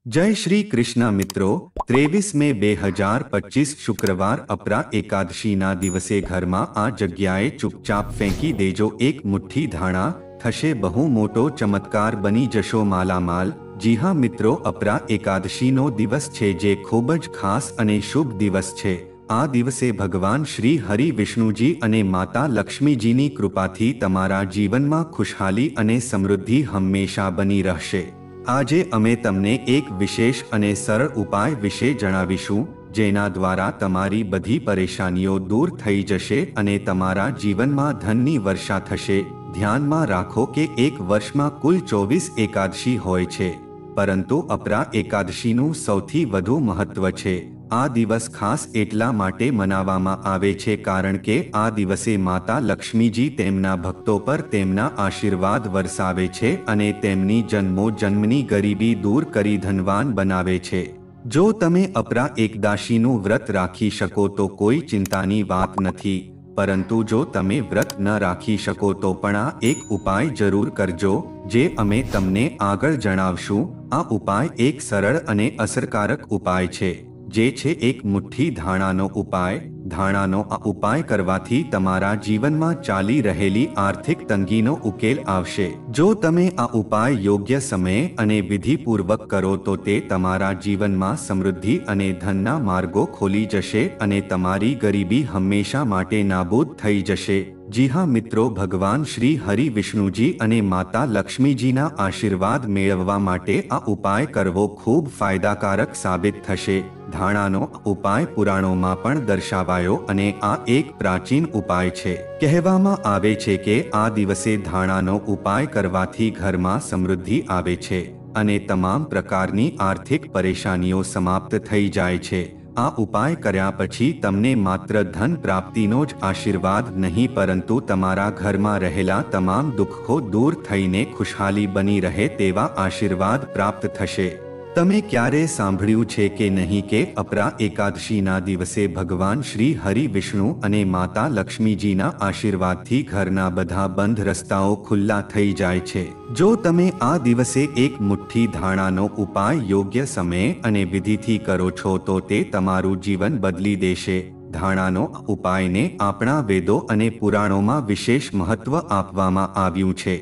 जय श्री कृष्ण मित्रों 23 મે 2025 શુક્રવાર અપરા એકાદશીના દિવસે ઘરમાં આ જગ્યાએ ચૂપચાપ ફેંકી દેજો એક મુઠ્ઠી ધાણા થશે બહુ મોટો ચમત્કાર બની જશો માલામાલ। જી હા મિત્રો, અપરા એકાદશીનો દિવસ છે જે ખૂબ જ ખાસ અને શુભ દિવસ છે। આ દિવસે ભગવાન શ્રી હરિ વિષ્ણુજી અને માતા લક્ષ્મીજીની કૃપાથી તમારા જીવનમાં ખુશહાલી અને સમૃદ્ધિ હંમેશા બની રહેશે। આજે અમે તમને એક વિશેષ અને સરળ ઉપાય વિશે જણાવીશું જેના દ્વારા તમારી બધી પરેશાનીઓ દૂર થઈ જશે અને તમારા જીવનમાં ધનની વર્ષા થશે। ધ્યાનમાં રાખો કે એક વર્ષમાં કુલ 24 એકાદશી હોય છે, પરંતુ અપરા એકાદશીનું સૌથી વધુ મહત્વ છે। આ દિવસ ખાસ એટલા માટે મનાવવામાં આવે છે કારણ કે આ દિવસે માતા લક્ષ્મીજી તેમના ભક્તો પર તેમના આશીર્વાદ વરસાવે છે અને તેમની જન્મોજન્મની ગરીબી દૂર કરી ધનવાન બનાવે છે। જો તમે અપરા એકાદશીનું વ્રત રાખી શકો તો કોઈ ચિંતાની વાત નથી, પરંતુ જો તમે વ્રત ન રાખી શકો તો પણ આ એક ઉપાય જરૂર કરજો જે અમે તમને આગળ જણાવશું। આ ઉપાય એક સરળ અને અસરકારક ઉપાય છે જે છે એક મુઠ્ઠી ધાણાનો ઉપાય। ધાણાનો આ ઉપાય કરવાથી તમારા જીવનમાં ચાલી રહેલી આર્થિક તંગીનો ઉકેલ આવશે। જો તમે આ ઉપાય યોગ્ય સમયે અને વિધિપૂર્વક કરો તો તે તમારા જીવનમાં સમૃદ્ધિ અને ધનના માર્ગો ખોલી જશે અને તમારી ગરીબી હંમેશા માટે નાબૂદ થઈ જશે। જી હા મિત્રો, ભગવાન શ્રી હરિ વિષ્ણુજી અને માતા લક્ષ્મીજીના આશીર્વાદ મેળવવા માટે આ ઉપાય કરવો ખૂબ ફાયદાકારક સાબિત થશે। ધાણાનો ઉપાય પુરાણોમાં પણ દર્શાવાયો અને આ એક પ્રાચીન ઉપાય છે। કહેવામાં આવે છે કે આ દિવસે ધાણાનો ઉપાય કરવાથી ઘરમાં સમૃદ્ધિ આવે છે અને તમામ પ્રકારની આર્થિક પરેશાનીઓ સમાપ્ત થઈ જાય છે। આ ઉપાય કર્યા પછી તમને માત્ર ધન પ્રાપ્તિનો જ આશીર્વાદ નહીં પરંતુ તમારા ઘરમાં રહેલા તમામ દુઃખો દૂર થઈને ખુશહાલી બની રહે તેવા આશીર્વાદ પ્રાપ્ત થશે। તમે ક્યારે સાંભળ્યું છે કે નહીં કે અપરા એકાદશીના દિવસે ભગવાન શ્રી હરિ વિષ્ણુ અને માતા લક્ષ્મીજીના આશીર્વાદથી ઘરના બધા બંધ રસ્તાઓ ખુલ્લા થઈ જાય છે। જો તમે આ દિવસે એક મુઠ્ઠી ધાણાનો ઉપાય યોગ્ય સમયે અને વિધિથી કરો છો તો તે તમારું જીવન બદલી દેશે। ધાણાનો ઉપાયને આપણા વેદો અને પુરાણોમાં વિશેષ મહત્વ આપવામાં આવ્યું છે।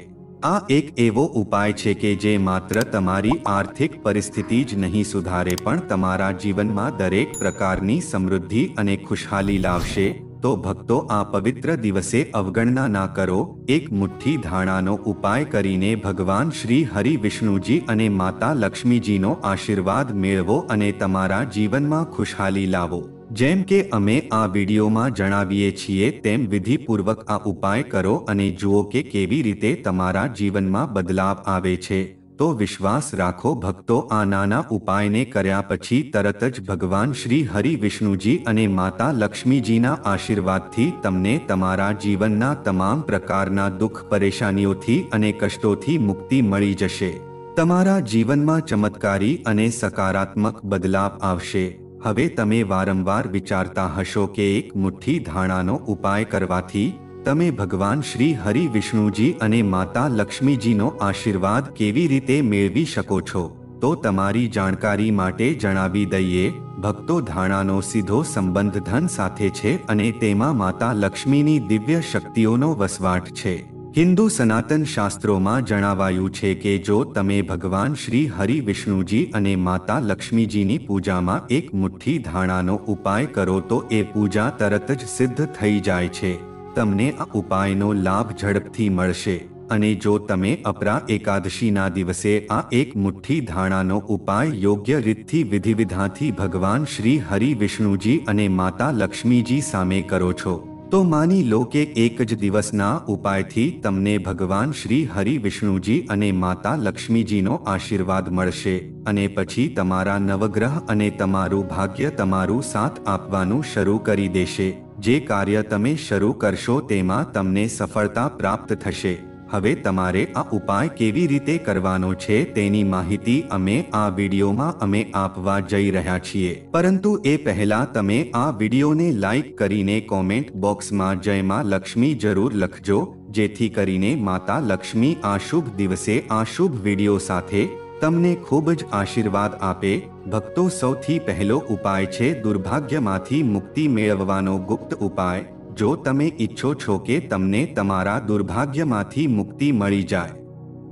આ એક એવો ઉપાય છે કે જે માત્ર તમારી આર્થિક પરિસ્થિતિ જ નહીં સુધારે પણ તમારા જીવનમાં દરેક પ્રકારની સમૃદ્ધિ અને ખુશહાલી લાવશે। તો ભક્તો, આ પવિત્ર દિવસે અવગણના ના કરો। એક મુઠ્ઠી ધાણાનો ઉપાય કરીને ભગવાન શ્રી હરિ વિષ્ણુજી અને માતા લક્ષ્મીજીનો આશીર્વાદ મેળવો અને તમારા જીવનમાં ખુશહાલી લાવો। જેમ કે અમે આ વિડીયોમાં જણાવીએ છીએ તેમ વિધિપૂર્વક આ ઉપાય કરો અને જુઓ કે કેવી રીતે તમારા જીવનમાં બદલાવ આવે છે। તો વિશ્વાસ રાખો ભક્તો, આ નાના ઉપાયને કર્યા પછી તરત જ ભગવાન શ્રી હરિ વિષ્ણુજી અને માતા લક્ષ્મીજીના આશીર્વાદથી તમને તમારા જીવનના તમામ પ્રકારના દુઃખ પરેશાનીઓથી અને કષ્ટોથી મુક્તિ મળી જશે। તમારા જીવનમાં ચમત્કારી અને સકારાત્મક બદલાવ આવશે। હવે તમે વારંવાર વિચારતા હશો કે એક મુઠ્ઠી ધાણાનો ઉપાય કરવાથી તમે ભગવાન શ્રી હરિ વિષ્ણુજી અને માતા લક્ષ્મીજીનો આશીર્વાદ કેવી રીતે મેળવી શકો છો? તો તમારી જાણકારી માટે જણાવી દઈએ ભક્તો, ધાણાનો સીધો સંબંધ ધન સાથે છે અને તેમાં માતા લક્ષ્મીની દિવ્ય શક્તિઓનો વસવાટ છે। હિન્દુ સનાતન શાસ્ત્રોમાં જણાવાયું છે કે જો તમે ભગવાન શ્રી હરિ વિષ્ણુજી અને માતા લક્ષ્મીજીની પૂજામાં એક મુઠ્ઠી ધાણાનો ઉપાય કરો તો એ પૂજા તરત જ સિદ્ધ થઈ જાય છે। તમને આ ઉપાયનો લાભ ઝડપથી મળશે અને જો તમે અપરા એકાદશીના દિવસે આ એક મુઠ્ઠી ધાણાનો ઉપાય યોગ્ય રીતથી વિધિવિધાનથી ભગવાન શ્રી હરિ વિષ્ણુજી અને માતા લક્ષ્મીજી સામે કરો છો તો માની લો કે એક જ દિવસના ઉપાયથી તમને ભગવાન શ્રી હરિ વિષ્ણુજી અને માતા લક્ષ્મીજીનો આશીર્વાદ મળશે અને પછી તમારા નવગ્રહ અને તમારું ભાગ્ય તમારું સાથ આપવાનું શરૂ કરી દેશે। જે કાર્ય તમે શરૂ કરશો તેમાં તમને સફળતા પ્રાપ્ત થશે। હવે તમારે આ ઉપાય કેવી રીતે કરવાનો છે તેની માહિતી અમે આ વિડીયોમાં અમે આપવા જઈ રહ્યા છીએ, પરંતુ એ પહેલા તમે આ વિડીયોને લાઈક કરીને કોમેન્ટ બોક્સમાં જય માં લક્ષ્મી જરૂર લખજો, જેથી કરીને માતા લક્ષ્મી આ શુભ દિવસે આ શુભ વિડીયો સાથે તમને ખૂબ જ આશીર્વાદ આપે। ભક્તો, સૌથી પહેલો ઉપાય છે દુર્ભાગ્યમાંથી મુક્તિ મેળવવાનો ગુપ્ત ઉપાય। જો તમે ઈચ્છો છો કે તમને તમારા દુર્ભાગ્યમાંથી મુક્તિ મળી જાય,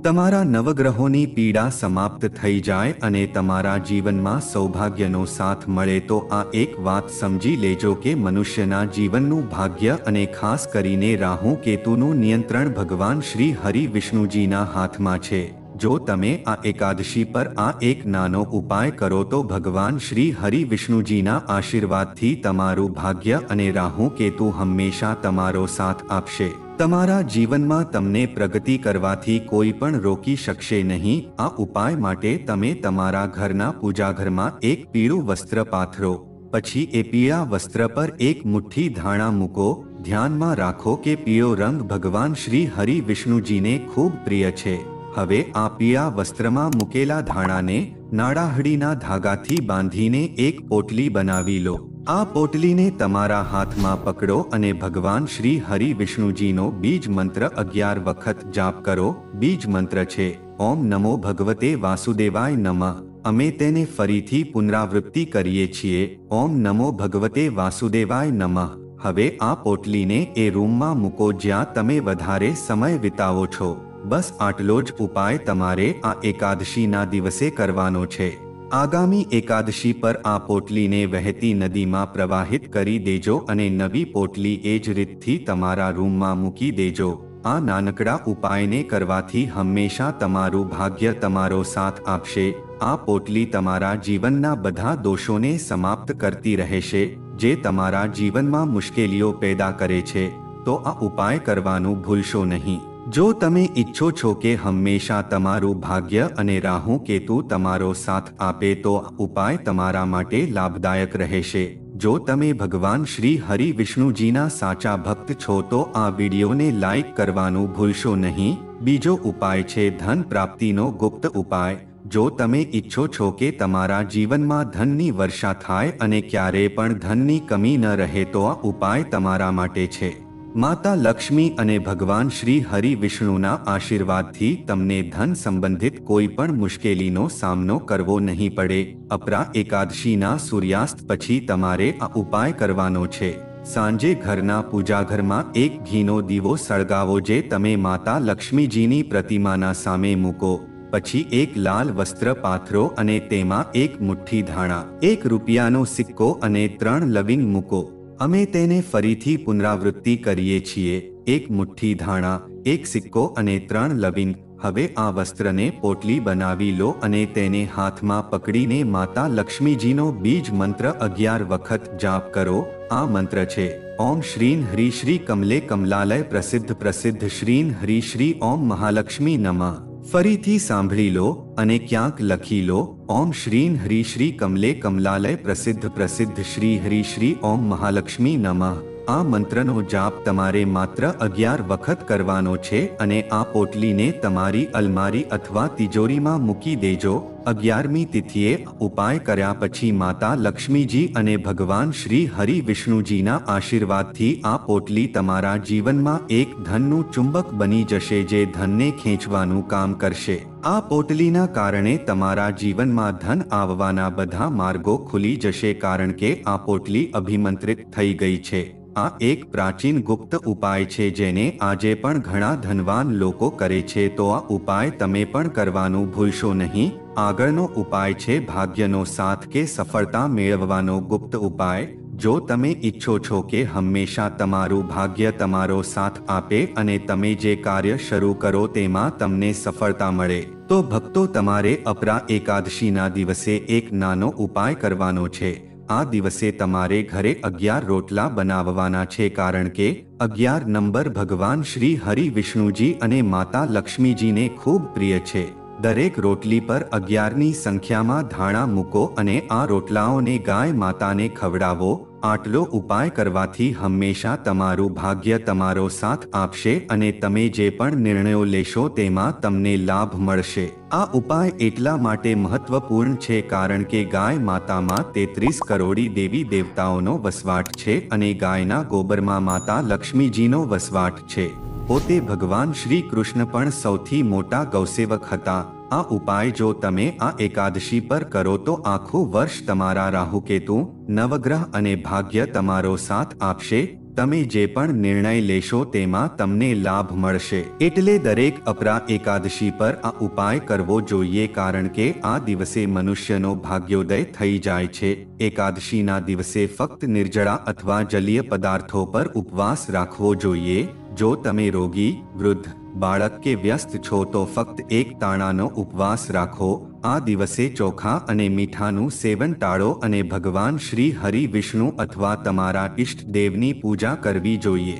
તમારા નવગ્રહોની પીડા સમાપ્ત થઈ જાય અને તમારા જીવનમાં સૌભાગ્યનો સાથ મળે, તો આ એક વાત સમજી લેજો કે મનુષ્યના જીવનનું ભાગ્ય અને ખાસ કરીને રાહુ કેતુનું નિયંત્રણ ભગવાન શ્રી હરિ વિષ્ણુજીના હાથમાં છે। જો તમે આ એકાદશી પર આ એક નાનો ઉપાય કરો તો ભગવાન શ્રી હરિ વિષ્ણુજીના આશીર્વાદથી તમારું ભાગ્ય અને રાહુ કેતુ હંમેશા તમારો સાથ આપશે। તમારા જીવનમાં તમને પ્રગતિ કરવાથી કોઈ પણ રોકી શકશે નહીં। આ ઉપાય માટે તમે તમારા ઘરના પૂજાઘરમાં એક પીળું વસ્ત્ર પાથરો, પછી એ પીળા વસ્ત્ર પર એક મુઠ્ઠી ધાણા મૂકો। ધ્યાનમાં રાખો કે પીળો રંગ ભગવાન શ્રી હરિ વિષ્ણુજીને ખૂબ પ્રિય છે। હવે આ પીળા વસ્ત્રમાં મૂકેલા ધાણાને નાળાહળીના ધાગાથી બાંધીને એક પોટલી બનાવી લો। આ પોટલીને તમારા હાથમાં પકડો અને ભગવાન શ્રી હરિ વિષ્ણુજીનો બીજ મંત્ર 11 વખત જાપ કરો। બીજ મંત્ર છે ઓમ નમો ભગવતે વાસુદેવાય નમઃ। અમે તેને ફરીથી પુનરાવૃત્તિ કરીએ છીએ, ઓમ નમો ભગવતે વાસુદેવાય નમઃ। હવે આ પોટલીને એ રૂમમાં મૂકો જ્યાં તમે વધારે સમય વિતાવો છો। બસ આટલો જ ઉપાય તમારે આ એકાદશીના દિવસે કરવાનો છે। આગામી એકાદશી પર આ પોટલીને વહેતી નદીમાં પ્રવાહિત કરી દેજો અને નવી પોટલી એ જ રીતથી તમારા રૂમમાં મૂકી દેજો। આ નાનકડા ઉપાયને કરવાથી હંમેશા તમારું ભાગ્ય તમારો સાથ આપશે। આ પોટલી તમારા જીવનના બધા દોષોને સમાપ્ત કરતી રહેશે, જે તમારા જીવનમાં મુશ્કેલીઓ પેદા કરે છે। તો આ ઉપાય કરવાનું ભૂલશો નહીં। જો તમે ઈચ્છો છો કે હંમેશા તમારું ભાગ્ય અને રાહુ કેતુ તમારો સાથ આપે તો આ ઉપાય તમારા માટે લાભદાયક રહેશે। જો તમે ભગવાન શ્રી હરિ વિષ્ણુજીના સાચા ભક્ત છો તો આ વિડીયોને લાઈક કરવાનું ભૂલશો નહીં। બીજો ઉપાય છે ધન પ્રાપ્તિનો ગુપ્ત ઉપાય। જો તમે ઈચ્છો છો કે તમારા જીવનમાં ધનની વર્ષા થાય અને ક્યારેય પણ ધનની કમી ન રહે તો આ ઉપાય તમારા માટે છે। માતા લક્ષ્મી અને ભગવાન શ્રી હરિ વિષ્ણુના આશીર્વાદથી તમને ધન સંબંધિત કોઈ પણ મુશ્કેલીનો સામનો કરવો નહીં પડે। અપરા એકાદશીના સૂર્યાસ્ત પછી તમારે આ ઉપાય કરવાનો છે। સાંજે ઘરના પૂજાઘરમાં એક ઘીનો દીવો સળગાવો જે તમે માતા લક્ષ્મીજીની પ્રતિમાના સામે મૂકો। પછી એક લાલ વસ્ત્ર પાથરો અને તેમાં એક મુઠ્ઠી ધાણા, 1 રૂપિયાનો સિક્કો અને 3 લવિંગ મૂકો। અમે તેને ફરીથી પુનરાવૃત્તિ કરીએ છીએ, 1 મુઠ્ઠી ધાણા, 1 સિક્કો અને 3 લવિંગ। હવે આ વસ્ત્રને પોટલી બનાવી લો અને તેને હાથમાં પકડીને માતા લક્ષ્મીજીનો બીજ મંત્ર 11 વખત જાપ કરો। આ મંત્ર છે ઓમ શ્રીન હ્રી શ્રી કમલે કમલાલય પ્રસિદ્ધ પ્રસિદ્ધ શ્રીન હ્રી શ્રી ઓમ મહાલક્ષ્મી નમઃ। ફરીથી સાંભળી લો અને ક્યાંક લખી લો, ઓમ શ્રીન હ્રી શ્રી કમલે કમલાલય પ્રસિદ્ધ પ્રસિદ્ધ શ્રી હ્રી શ્રી ઓમ મહાલક્ષ્મી નમઃ। આ મંત્રનો જાપ તમારે માત્ર 11 વખત કરવાનો છે અને આ પોટલીને તમારી અલમારી અથવા તિજોરીમાં મૂકી દેજો। 11મી તિથિએ ઉપાય કર્યા પછી માતા લક્ષ્મીજી અને ભગવાન શ્રી હરિ વિષ્ણુજીના આશીર્વાદથી આ પોટલી તમારા જીવનમાં એક ધનનું ચુંબક બની જશે જે ધનને ખેંચવાનું કામ કરશે। આ પોટલીના કારણે તમારા જીવનમાં ધન આવવાના બધા માર્ગો ખુલી જશે કારણ કે આ પોટલી અભિમંત્રિત થઈ ગઈ છે। આ એક પ્રાચીન ગુપ્ત ઉપાય છે જેને આજે પણ ઘણા ધનવાન લોકો કરે છે, તો આ ઉપાય તમે પણ કરવાનું ભૂલશો નહીં। આગળનો ઉપાય છે ભાગ્યનો સાથ કે સફળતા મેળવવાનો ગુપ્ત ઉપાય। જો તમે ઈચ્છો છો કે હંમેશા તમારું ભાગ્ય તમારો સાથ આપે અને તમે જે કાર્ય શરૂ કરો તેમાં તમને સફળતા મળે, તો ભક્તો તમારે અપરા એકાદશીના દિવસે એક નાનો ઉપાય કરવાનો છે। આ દિવસે તમારે ઘરે 11 રોટલા બનાવવાના છે કારણ કે 11 નંબર ભગવાન શ્રી હરિ વિષ્ણુજી અને માતા લક્ષ્મીજીને ખૂબ પ્રિય છે। દરેક રોટલી પર 11ની સંખ્યામાં ધાણા મૂકો અને આ રોટલાઓને ગાય માતાને ખવડાવો। આટલો ઉપાય કરવાથી હંમેશા તમારું ભાગ્ય તમારો સાથ આપશે અને તમે જે પણ નિર્ણયો લેશો તેમાં તમને લાભ મળશે। આ ઉપાય એટલા માટે મહત્વપૂર્ણ છે કારણ કે ગાય માતામાં 33 કરોડી દેવી દેવતાઓનો વસવાટ છે અને ગાયના ગોબરમાં માતા લક્ષ્મીજીનો વસવાટ છે। પોતે ભગવાન શ્રી કૃષ્ણ પણ સૌથી મોટા ગૌસેવક હતા। આ ઉપાય જો તમે આ એકાદશી પર કરો તો આખું વર્ષ તમારા રાહુકેતુ નવગ્રહ અને ભાગ્ય તમારો સાથ આપશે. તમે જે પણ નિર્ણય લેશો તેમાં તમને લાભ મળશે. એટલે દરેક અપરા એકાદશી પર આ ઉપાય કરવો જોઈએ, કારણ કે આ દિવસે મનુષ્યનો ભાગ્યોદય થઈ જાય છે. એકાદશીના દિવસે ફક્ત નિર્જળા અથવા જલીય પદાર્થો પર ઉપવાસ રાખવો જોઈએ. જો તમે રોગી, વૃદ્ધ, બાળક કે વ્યસ્ત છો તો ફક્ત એક તાણાનો ઉપવાસ રાખો. આ દિવસે ચોખા અને મીઠાનું સેવન ટાળો અને ભગવાન શ્રી હરિ વિષ્ણુ અથવા તમારા ઇષ્ટ દેવની પૂજા કરવી જોઈએ.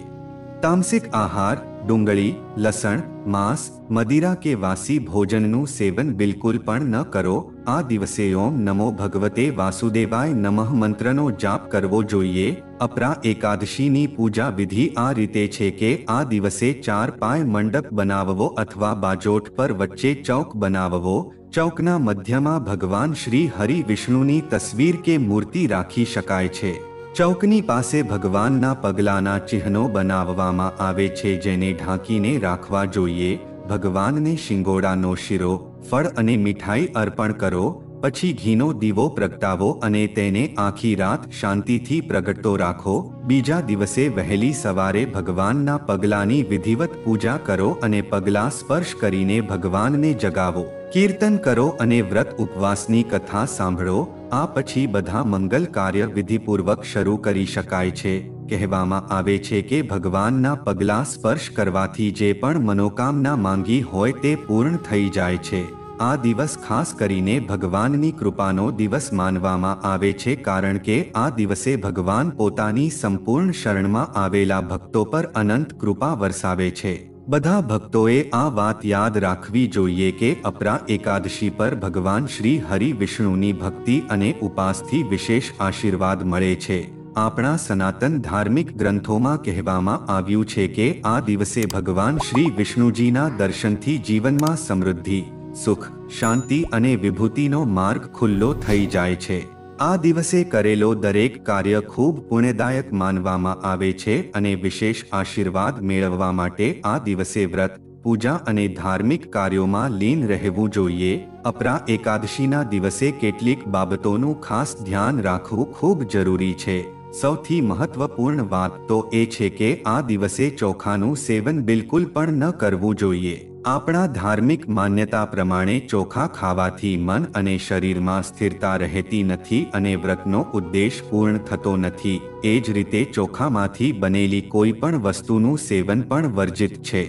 તામસિક આહાર, ડુંગળી, લસણ, માંસ, મદિરા કે વાસી ભોજનનું સેવન બિલકુલ પણ ન કરો. આ દિવસે ઓમ નમો ભગવતે વાસુદેવાય નમઃ મંત્રનો જાપ કરવો જોઈએ. અપરા એકાદશીની પૂજા વિધિ આ રીતે છે કે આ દિવસે 4 પાય મંડપ બનાવવો અથવા બાજોઠ પર વચ્ચે ચોક બનાવવો. ચોકના મધ્યમાં ભગવાન શ્રી હરિ વિષ્ણુની તસવીર કે મૂર્તિ રાખી શકાય છે. ચોકની પાસે ભગવાનના પગલાના ચિહ્નો બનાવવામાં આવે છે જેને ઢાંકીને રાખવા જોઈએ. ભગવાનને શિંગોડાનો શીરો, ફળ અને મીઠાઈ અર્પણ કરો. પછી ઘીનો દીવો પ્રગટાવો અને તેને આખી રાત શાંતિથી પ્રગટતો રાખો. બીજા દિવસે વહેલી સવારે ભગવાનના પગલાની વિધિવત પૂજા કરો અને પગલા સ્પર્શ કરીને ભગવાનને જગાવો. કીર્તન કરો અને વ્રત ઉપવાસની કથા સાંભળો. આ પછી બધા મંગલ કાર્ય વિધિપૂર્વક શરૂ કરી શકાય છે. કહેવામાં આવે છે કે ભગવાનના પગલા સ્પર્શ કરવાથી જે પણ મનોકામના માંગી હોય તે પૂર્ણ થઈ જાય છે. આ દિવસ ખાસ કરીને ભગવાનની કૃપાનો દિવસ માનવામાં આવે છે, કારણ કે આ દિવસે ભગવાન પોતાની સંપૂર્ણ શરણમાં આવેલા ભક્તો પર અનંત કૃપા વરસાવે છે. બધા ભક્તોએ આ વાત યાદ રાખવી જોઈએ કે અપરા એકાદશી પર ભગવાન શ્રી હરિ વિષ્ણુની ભક્તિ અને ઉપાસથી વિશેષ આશીર્વાદ મળે છે. આપણા સનાતન ધાર્મિક ગ્રંથોમાં કહેવામાં આવ્યું છે કે આ દિવસે ભગવાન શ્રી વિષ્ણુજીના દર્શનથી જીવનમાં સમૃદ્ધિ, સુખ, શાંતિ અને વિભૂતિનો માર્ગ ખુલ્લો થઈ જાય છે. આ દિવસે કરેલો દરેક કાર્ય ખૂબ પુણ્યદાયક માનવામાં આવે છે અને વિશેષ આશીર્વાદ મેળવવા માટે આ દિવસે વ્રત, પૂજા અને ધાર્મિક કાર્યોમાં લીન રહેવું જોઈએ. અપરા એકાદશીના દિવસે કેટલીક બાબતોનું ખાસ ધ્યાન રાખવું ખૂબ જરૂરી છે. સૌથી મહત્વપૂર્ણ વાત તો એ છે કે આ દિવસે ચોખાનું સેવન બિલકુલ પણ ન કરવું જોઈએ. આપણા ધાર્મિક માન્યતા પ્રમાણે ચોખા ખાવાથી મન અને શરીરમાં સ્થિરતા રહેતી નથી અને વ્રતનો ઉદ્દેશ પૂર્ણ થતો નથી. એ જ રીતે ચોખામાંથી બનેલી કોઈ પણ વસ્તુનું સેવન પણ વર્જિત છે.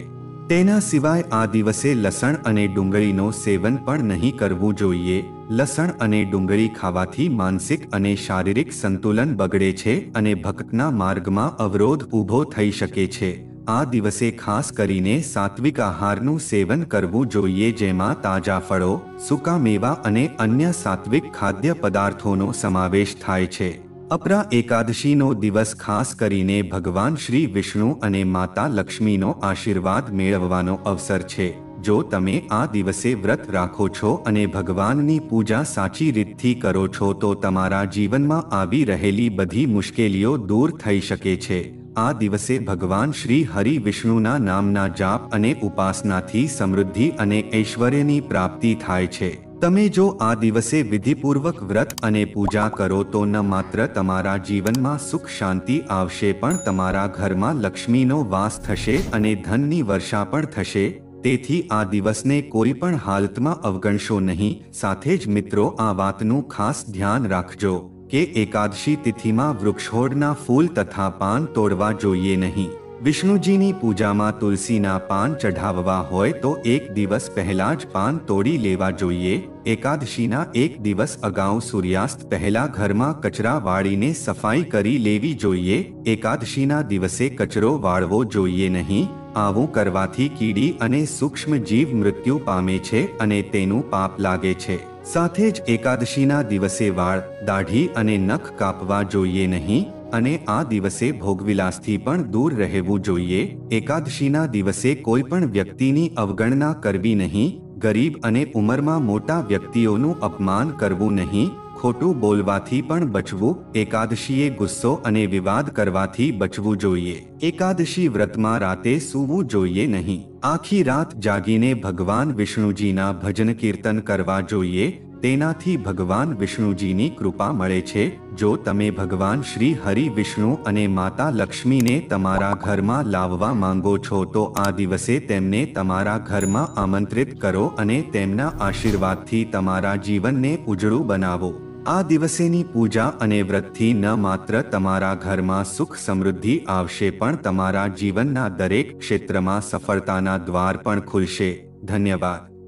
તેના સિવાય આ દિવસે લસણ અને ડુંગળીનો સેવન પણ નહીં કરવું જોઈએ. લસણ અને ડુંગળી ખાવાથી માનસિક અને શારીરિક સંતુલન બગડે છે અને ભક્તના માર્ગમાં અવરોધ ઊભો થઈ શકે છે. આ દિવસે ખાસ કરીને સાત્વિક આહારનું સેવન કરવું જોઈએ, જેમાં તાજા ફળો, સૂકા મેવા અને અન્ય સાત્વિક ખાદ્ય પદાર્થોનો સમાવેશ થાય છે. અપરા એકાદશીનો દિવસ ખાસ કરીને ભગવાન શ્રી વિષ્ણુ અને માતા લક્ષ્મીનો આશીર્વાદ મેળવવાનો અવસર છે. જો તમે આ દિવસે વ્રત રાખો છો અને ભગવાનની પૂજા સાચી રીતથી કરો છો તો તમારા જીવનમાં આવી રહેલી બધી મુશ્કેલીઓ દૂર થઈ શકે છે. આ દિવસે ભગવાન શ્રી હરિ વિષ્ણુના નામના જાપ અને ઉપાસનાથી સમૃદ્ધિ અને ઐશ્વર્યની પ્રાપ્તિ થાય છે. તમે જો આ દિવસે વિધિપૂર્વક વ્રત અને પૂજા કરો તો ન માત્ર તમારા જીવનમાં સુખ શાંતિ આવશે, પણ તમારા ઘરમાં લક્ષ્મીનો વાસ થશે અને ધનની વર્ષા પણ થશે. તેથી આ દિવસને કોઈ પણ હાલતમાં અવગણશો નહીં. સાથે જ મિત્રો, આ વાતનું ખાસ ધ્યાન રાખજો કે એકાદશી તિથિમાં વૃક્ષોડના ફૂલ તથા પાન તોડવા જોઈએ નહીં. વિષ્ણુજીની પૂજામાં તુલસીના પાન ચઢાવવા હોય તો એક દિવસ પહેલા જ પાન તોડી લેવા જોઈએ. એકાદશીના એક દિવસ અગાઉ સૂર્યાસ્ત પહેલા ઘરમાં કચરા વાળીને સફાઈ કરી લેવી જોઈએ. એકાદશીના દિવસે કચરો વાળવો જોઈએ નહીં. આવું કરવાથી કીડી અને સૂક્ષ્મ જીવ મૃત્યુ પામે છે અને તેનું પાપ લાગે છે. સાથે જ એકાદશીના દિવસે વાળ, દાઢી અને નખ કાપવા જોઈએ નહીં અને આ દિવસે ભોગવિલાસથી પણ દૂર રહેવું જોઈએ. એકાદશીના દિવસે કોઈ પણ વ્યક્તિની અવગણના કરવી નહીં. ગરીબ અને ઉંમરમાં મોટા વ્યક્તિઓનું અપમાન કરવું નહીં. ખોટું બોલવાથી પણ બચવું. એકાદશીએ ગુસ્સો અને વિવાદ કરવાથી બચવું જોઈએ. એકાદશી વ્રતમાં રાતે સૂવું જોઈએ નહીં. આખી રાત જાગીને ભગવાન વિષ્ણુજીના ભજન કીર્તન કરવા જોઈએ. તેનાથી ભગવાન વિષ્ણુજીની કૃપા મળે છે. જો તમે ભગવાન શ્રી હરિ, વિષ્ણુ અને માતા લક્ષ્મીને તમારા ઘરમાં લાવવા માંગો છો તો આ દિવસે તેમને તમારા ઘરમાં આમંત્રિત કરો અને તેમના આશીર્વાદથી તમારા જીવનને ઉજળું બનાવો. આ દિવસેની પૂજા અને વ્રતથી ન માત્ર તમારા ઘરમાં સુખ સમૃદ્ધિ આવશે પણ તમારા જીવનના દરેક ક્ષેત્રમાં સફળતાના દ્વાર પણ ખુલશે. ધન્યવાદ.